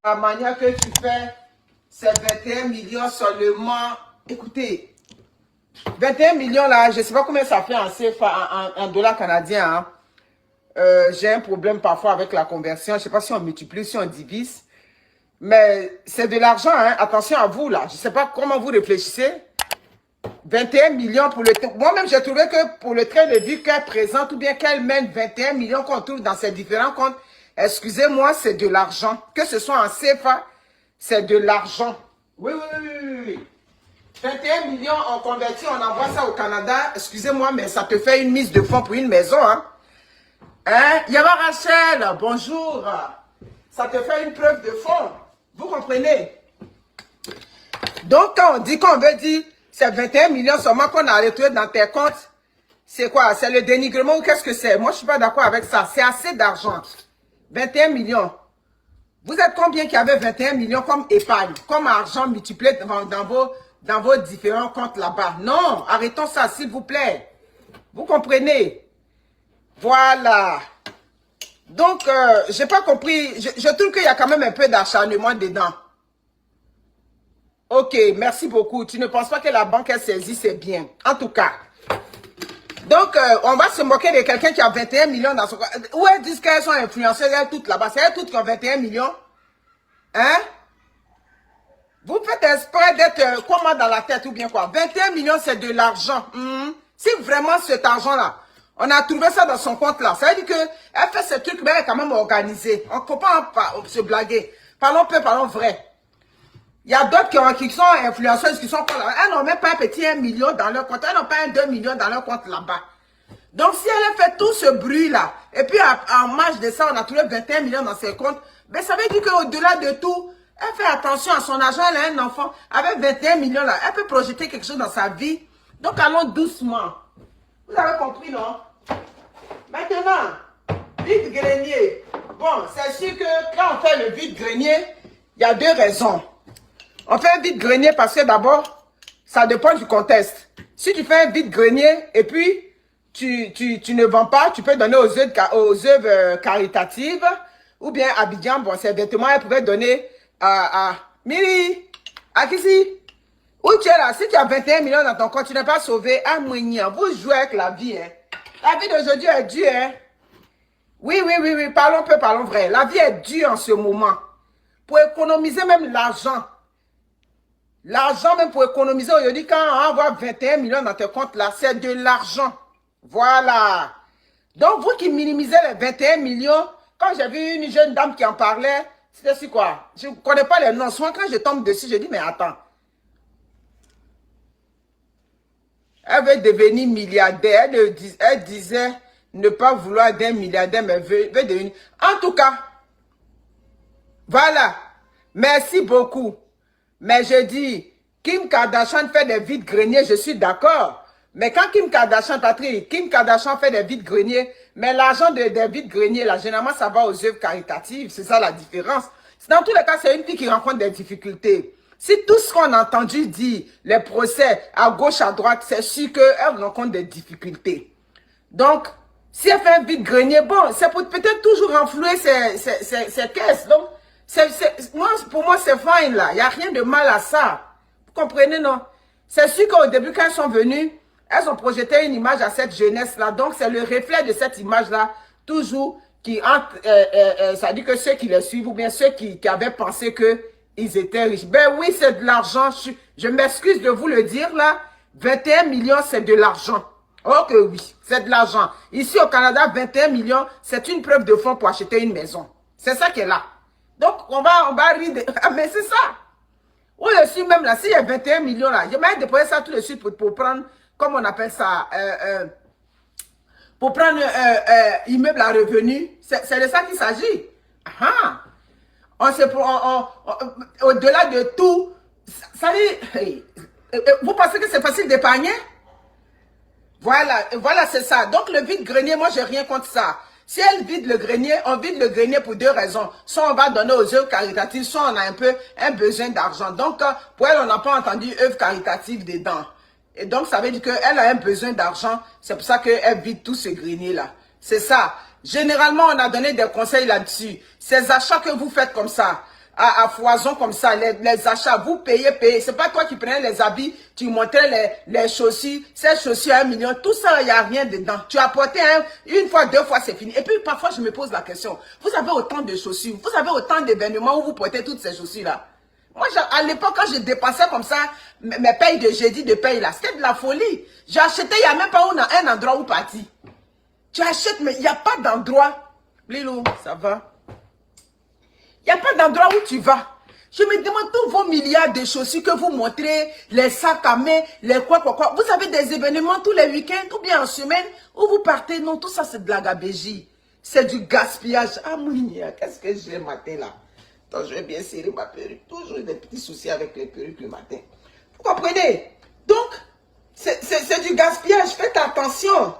La manière que tu fais, c'est 21 millions seulement. Écoutez, 21 millions là, je ne sais pas combien ça fait en CFA, en dollars canadiens. Hein. J'ai un problème parfois avec la conversion. Je ne sais pas si on multiplie, si on divise. Mais c'est de l'argent, hein. Attention à vous là. Je ne sais pas comment vous réfléchissez. 21 millions pour le... Moi-même, j'ai trouvé que pour le train de vie qu'elle présente ou bien qu'elle mène 21 millions qu'on trouve dans ses différents comptes, excusez-moi, c'est de l'argent. Que ce soit en CFA, c'est de l'argent. Oui, oui, oui, oui, oui. 21 millions, on convertit, on envoie ça au Canada. Excusez-moi, mais ça te fait une mise de fonds pour une maison, hein. Hein? Yama Rachel, bonjour. Ça te fait une preuve de fonds. Vous comprenez? Donc, quand on dit qu'on veut dire c'est 21 millions seulement qu'on a retrouvé dans tes comptes, c'est quoi? C'est le dénigrement ou qu'est-ce que c'est? Moi, je ne suis pas d'accord avec ça. C'est assez d'argent. 21 millions. Vous êtes combien qui avait 21 millions comme épargne, comme argent multiplié dans vos différents comptes là-bas? Non, arrêtons ça, s'il vous plaît. Vous comprenez? Voilà. Donc, je n'ai pas compris. Je trouve qu'il y a quand même un peu d'acharnement dedans. Ok, merci beaucoup. Tu ne penses pas que la banque a saisi, c'est bien. En tout cas. Donc, on va se moquer de quelqu'un qui a 21 millions dans son... Où elles disent qu'elles sont influenceuses, elles toutes là-bas. C'est elles toutes qui ont 21 millions. Hein? Vous faites exprès d'être comment dans la tête ou bien quoi? 21 millions, c'est de l'argent. Si vraiment cet argent-là, on a trouvé ça dans son compte là, ça veut dire qu'elle fait ce truc, mais elle est quand même organisée. On ne peut pas se blaguer. Parlons peu, parlons vrai. Il y a d'autres qui sont influenceuses, qui sont pas là. Elles n'ont même pas un petit 1 million dans leur compte. Elles n'ont pas un 2 millions dans leur compte là-bas. Donc, si elle a fait tout ce bruit-là, et puis en marge de ça, on a trouvé 21 millions dans ses comptes, ben ça veut dire qu'au-delà de tout, elle fait attention à son argent. Elle a un enfant avec 21 millions là. Elle peut projeter quelque chose dans sa vie. Donc, allons doucement. Vous avez compris, non? Maintenant, vide-grenier. Bon, c'est sûr que quand on fait le vide-grenier, il y a deux raisons. On fait un vide-grenier parce que d'abord, ça dépend du contexte. Si tu fais un vide-grenier et puis tu ne vends pas, tu peux donner aux œuvres caritatives ou bien Abidjan, bon, ces vêtements, elle pouvait donner à Miri, à Kissi. Où tu es là, si tu as 21 millions dans ton compte, tu n'es pas sauvé. Ah, Moignan, vous jouez avec la vie, hein. La vie d'aujourd'hui est dure, hein. Oui, oui, oui, oui, parlons peu, parlons vrai. La vie est dure en ce moment. Pour économiser même l'argent. L'argent, même pour économiser, aujourd'hui, quand on envoie 21 millions dans tes comptes, là, c'est de l'argent. Voilà. Donc, vous qui minimisez les 21 millions, quand j'ai vu une jeune dame qui en parlait, c'était sur quoi? Je ne connais pas les noms. Souvent, quand je tombe dessus, je dis, mais attends. Elle veut devenir milliardaire. Elle disait ne pas vouloir d'un milliardaire, mais veut devenir... En tout cas, voilà. Merci beaucoup. Mais je dis, Kim Kardashian fait des vides-greniers, je suis d'accord. Mais quand Kim Kardashian, Patrick, Kim Kardashian fait des vides-greniers, mais l'argent des vides-greniers, là, généralement, ça va aux œuvres caritatives. C'est ça la différence. Dans tous les cas, c'est une fille qui rencontre des difficultés. Si tout ce qu'on a entendu dire, les procès à gauche, à droite, c'est sûr qu'elle rencontre des difficultés. Donc, si elle fait un vide-grenier, bon, c'est pour peut-être toujours renflouer ses caisses. Donc, pour moi, c'est fine là. Il n'y a rien de mal à ça. Vous comprenez, non? C'est sûr qu'au début, quand elles sont venues, elles ont projeté une image à cette jeunesse-là. Donc, c'est le reflet de cette image-là, toujours, qui entre, ça dit que ceux qui les suivent, ou bien ceux qui avaient pensé qu'ils étaient riches. Ben oui, c'est de l'argent. Je m'excuse de vous le dire, là. 21 millions, c'est de l'argent. Oh que oui, c'est de l'argent. Ici, au Canada, 21 millions, c'est une preuve de fonds pour acheter une maison. C'est ça qui est là. Donc, on va rire de... Ah, mais c'est ça. Ou je suis même là, s'il y a 21 millions là, je vais déposer ça tout de suite pour prendre, comme on appelle ça, pour prendre immeuble à revenu. C'est de ça qu'il s'agit. Au-delà de tout, ça dit, vous pensez que c'est facile d'épargner? Voilà, voilà, c'est ça. Donc, le vide-grenier, moi, j'ai rien contre ça. Si elle vide le grenier, on vide le grenier pour deux raisons. Soit on va donner aux œuvres caritatives, soit on a un besoin d'argent. Donc, pour elle, on n'a pas entendu œuvres caritatives dedans. Et donc, ça veut dire qu'elle a un besoin d'argent. C'est pour ça qu'elle vide tout ce grenier-là. C'est ça. Généralement, on a donné des conseils là-dessus. Ces achats que vous faites comme ça, à foison comme ça, les achats, vous payez. C'est pas toi qui prenais les habits, tu montrais les chaussures, ces chaussures à 1 million, tout ça, il n'y a rien dedans. Tu as porté une fois, 2 fois, c'est fini. Et puis parfois, je me pose la question, vous avez autant de chaussures, vous avez autant d'événements où vous portez toutes ces chaussures-là. Moi, à l'époque, quand je dépensais comme ça, mes payes de jeudi, de paye là, c'était de la folie. J'ai acheté, il n'y a même pas un endroit où partir. Tu achètes, mais il n'y a pas d'endroit. Lilo, ça va? Il n'y a pas d'endroit où tu vas. Je me demande tous vos milliards de chaussures que vous montrez, les sacs à main, les quoi. Vous avez des événements tous les week-ends ou bien en semaine où vous partez. Non, tout ça, c'est de la gabégie. C'est du gaspillage. Ah, Mounia, qu'est-ce que j'ai le matin là? Attends, je vais bien serrer ma perruque. Toujours des petits soucis avec les perruques le matin. Vous comprenez? Donc, c'est du gaspillage. Faites attention.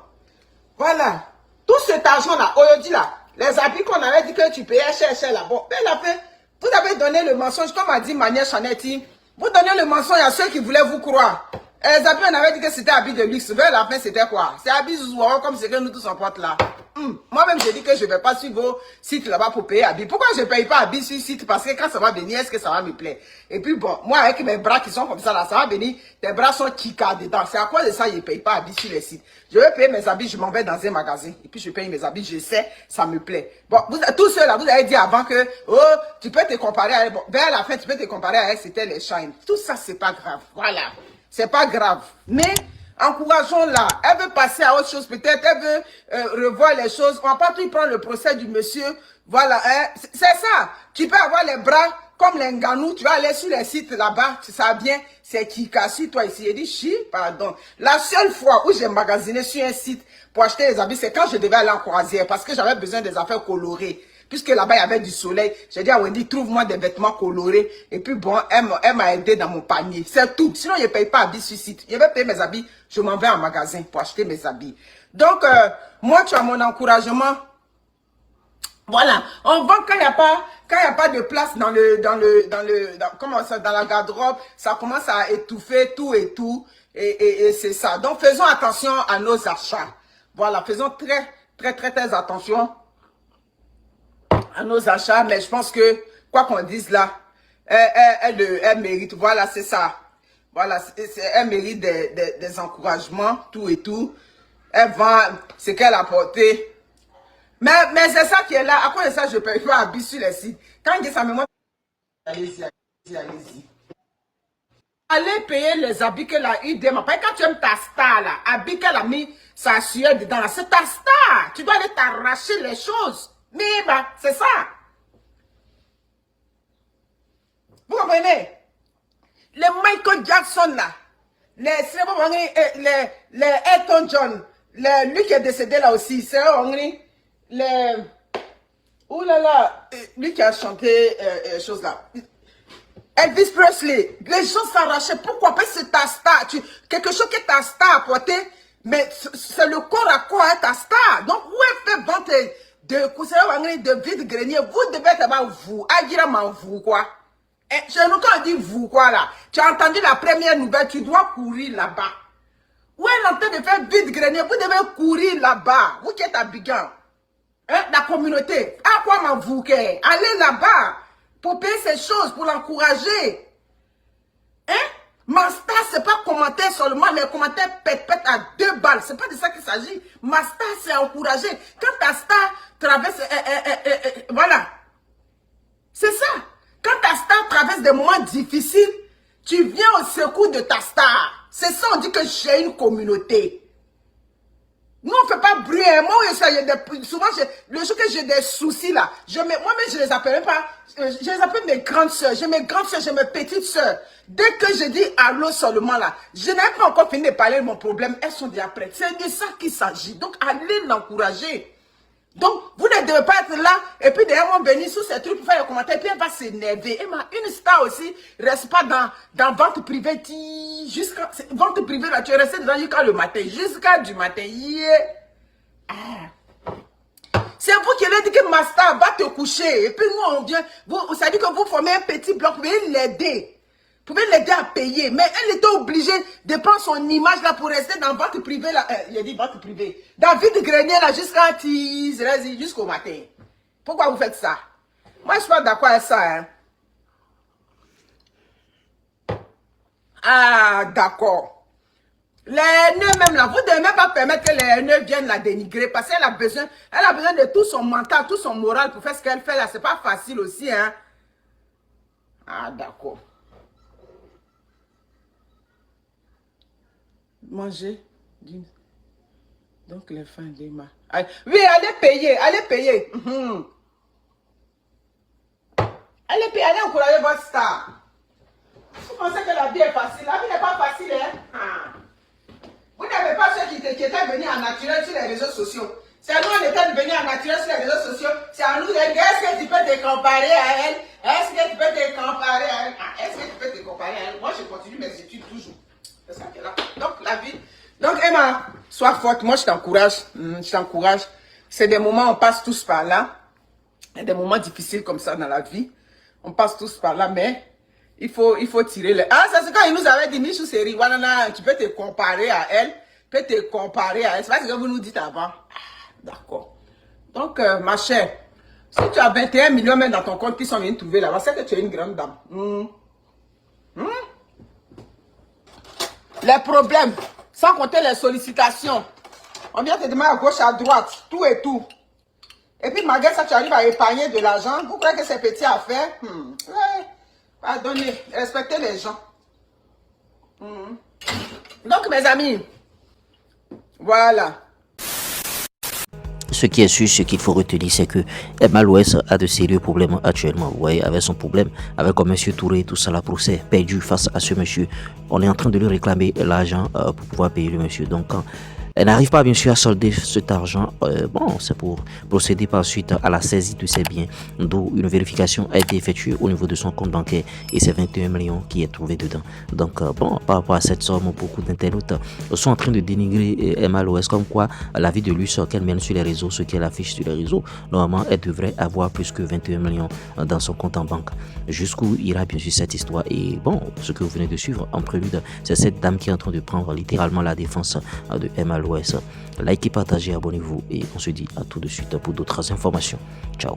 Voilà. Tout cet argent-là, aujourd'hui là, les habits qu'on avait dit que tu payais cher là. Bon, elle a fait. Vous avez donné le mensonge, comme a dit Mania Chanetti. Vous donnez le mensonge à ceux qui voulaient vous croire. Les habits, on avait dit que c'était habits de luxe. Vers la fin, c'était quoi? C'est habits Zouzouaro comme ce que nous tous en porte là. Moi-même, j'ai dit que je ne vais pas suivre vos sites là-bas pour payer habits. Pourquoi je ne paye pas habits sur site? Parce que quand ça va venir, est-ce que ça va me plaire? Et puis bon, moi, avec mes bras qui sont comme ça là, ça va venir. Tes bras sont kika dedans. C'est à cause de ça, je ne paye pas habits sur les sites. Je vais payer mes habits, je m'en vais dans un magasin. Et puis je paye mes habits, je sais, ça me plaît. Bon, tous ceux-là, vous avez dit avant que, oh, tu peux te comparer à elle. Bon, vers la fin, tu peux te comparer à elle, c'était les Shine. Tout ça, c'est pas grave. Voilà. C'est pas grave. Mais, encourageons-la. Elle veut passer à autre chose. Peut-être, elle veut revoir les choses. On va pas tout prendre le procès du monsieur. Voilà. Hein. C'est ça. Tu peux avoir les bras comme les Nganou. Tu vas aller sur les sites là-bas. Tu sais bien. C'est qui casse toi ici. Il dit, chi, pardon. La seule fois où j'ai magasiné sur un site pour acheter les habits, c'est quand je devais aller en croisière. Parce que j'avais besoin des affaires colorées. Puisque là-bas, il y avait du soleil. J'ai dit à Wendy, trouve-moi des vêtements colorés. Et puis bon, elle m'a aidé dans mon panier. C'est tout. Sinon, je ne paye pas habits sur site. Je vais payer mes habits. Je m'en vais en magasin pour acheter mes habits. Donc, moi, tu as mon encouragement. Voilà. On vend quand il n'y a pas de place dans la garde-robe. Ça commence à étouffer tout et tout. Et c'est ça. Donc, faisons attention à nos achats. Voilà. Faisons très attention à nos achats, mais je pense que, quoi qu'on dise là, elle mérite, voilà, c'est ça. Voilà, elle mérite des encouragements, tout et tout. Elle vend ce qu'elle a porté. Mais c'est ça qui est là. À cause de ça, je ne paye pas habits sur les sites. Quand il dit ça, mais moi, allez-y. Allez payer les habits qu'elle a eu demain. Parce que quand tu aimes ta star là, habits qu'elle a mis sa sueur dedans là, c'est ta star. Tu dois aller t'arracher les choses. Mais bah, c'est ça. Vous comprenez? Les Michael Jackson là, les Elton John, lui qui est décédé là aussi, c'est les... Ouh là là, lui qui a chanté chose là. Elvis Presley, les gens s'arrachaient. Pourquoi? Parce que c'est ta star. Quelque chose que ta star a porté, mais c'est le corps à corps à ta star. Donc, où elle fait vendre de vide-grenier, vous devez être vous. Agira vous, quoi. Chez nous, quand on dit vous, quoi, là, tu as entendu la première nouvelle, tu dois courir là-bas. Où elle est en train de faire vide-grenier, vous devez courir là-bas. Vous qui êtes à Bigan, hein, la communauté. À quoi vous, allez là-bas pour payer ces choses, pour l'encourager. Hein? Ma star, c'est pas commenter seulement, mais commenter pète à 2 balles. C'est pas de ça qu'il s'agit. Ma star, c'est encourager. Quand ta star traverse, voilà. C'est ça. Quand ta star traverse des moments difficiles, tu viens au secours de ta star. C'est ça, on dit que j'ai une communauté. Nous, on ne fait pas bruit. Moi, souvent, le jour que j'ai des soucis là, moi-même, je ne les appelle pas. Je les appelle mes grandes soeurs. J'ai mes grandes soeurs, j'ai mes petites soeurs. Dès que je dis allô seulement là, je n'ai pas encore fini de parler de mon problème. Elles sont déjà prêtes. C'est de ça qu'il s'agit. Donc, allez l'encourager. Donc, vous ne devez pas être là et puis derrière moi venir sous ces trucs pour faire les commentaires et puis elle va s'énerver. Et une star aussi reste pas dans vente privée. Jusqu'à vente privée là, tu es resté dedans jusqu'à le matin. Jusqu'à du matin. Yeah. Ah. C'est vous qui avez dit que ma star va te coucher. Et puis nous on vient, ça dit que vous formez un petit bloc, vous pouvez l'aider. Vous pouvez l'aider à payer. Mais elle était obligée de prendre son image là pour rester dans vente privée là. Il a dit vente privée. Dans vide-grenier là jusqu'au matin. Pourquoi vous faites ça? Moi je suis pas d'accord avec ça. Hein. Ah, d'accord. Les haineux même là, vous ne devez même pas permettre que les haineux viennent la dénigrer parce qu'elle a besoin de tout son mental, tout son moral pour faire ce qu'elle fait là. C'est pas facile aussi, hein. Ah, d'accord. Manger. Donc les fins des mains. Oui, allez payer, allez payer. Allez payer, allez encourager votre star. Vous pensez que la vie est facile? La vie n'est pas facile, hein? Vous n'avez pas ceux qui étaient venus en naturel sur les réseaux sociaux. C'est à nous, on était venus en naturel sur les réseaux sociaux. C'est à nous, est-ce que tu peux te comparer à elle? Est-ce que tu peux te comparer à elle? Est-ce que tu peux te comparer à elle? Moi, je continue mes études toujours. C'est ça qu'elle a. Donc, la vie. Donc, Emma, sois forte. Moi, je t'encourage. Je t'encourage. C'est des moments, on passe tous par là. Il y a des moments difficiles comme ça dans la vie. On passe tous par là, mais il faut tirer les... Ah, ça c'est quand il nous avait dit, Michou Seri, voilà, tu peux te comparer à elle. Tu peux te comparer à elle. C'est pas ce que vous nous dites avant. D'accord. Donc, ma chère, si tu as 21 millions même dans ton compte qui sont venus trouver là-bas, c'est que tu es une grande dame. Les problèmes, sans compter les sollicitations. On vient te demander à gauche, à droite, tout et tout. Et puis, malgré ça, tu arrives à épargner de l'argent. Vous croyez que c'est petit à faire? Ouais. Pardonnez, respectez les gens. Donc, mes amis, voilà. Ce qui est sûr, ce qu'il faut retenir, c'est que Emma Louès a de sérieux problèmes actuellement. Vous voyez, avec son problème, avec monsieur Touré, tout ça, la procès perdu face à ce monsieur. On est en train de lui réclamer l'argent pour pouvoir payer le monsieur. Donc, quand elle n'arrive pas bien sûr à solder cet argent, bon, c'est pour procéder par suite à la saisie de ses biens, d'où une vérification a été effectuée au niveau de son compte bancaire et c'est 21 millions qui est trouvé dedans. Donc, bon, par rapport à cette somme, beaucoup d'internautes sont en train de dénigrer Emma Louès, comme quoi la vie de luxe qu'elle mène sur les réseaux, ce qu'elle affiche sur les réseaux, normalement, elle devrait avoir plus que 21 millions dans son compte en banque. Jusqu'où ira bien sûr cette histoire? Et bon, ce que vous venez de suivre en prélude, c'est cette dame qui est en train de prendre littéralement la défense de Emma Louès. Likez, partagez, abonnez-vous et on se dit à tout de suite pour d'autres informations. Ciao.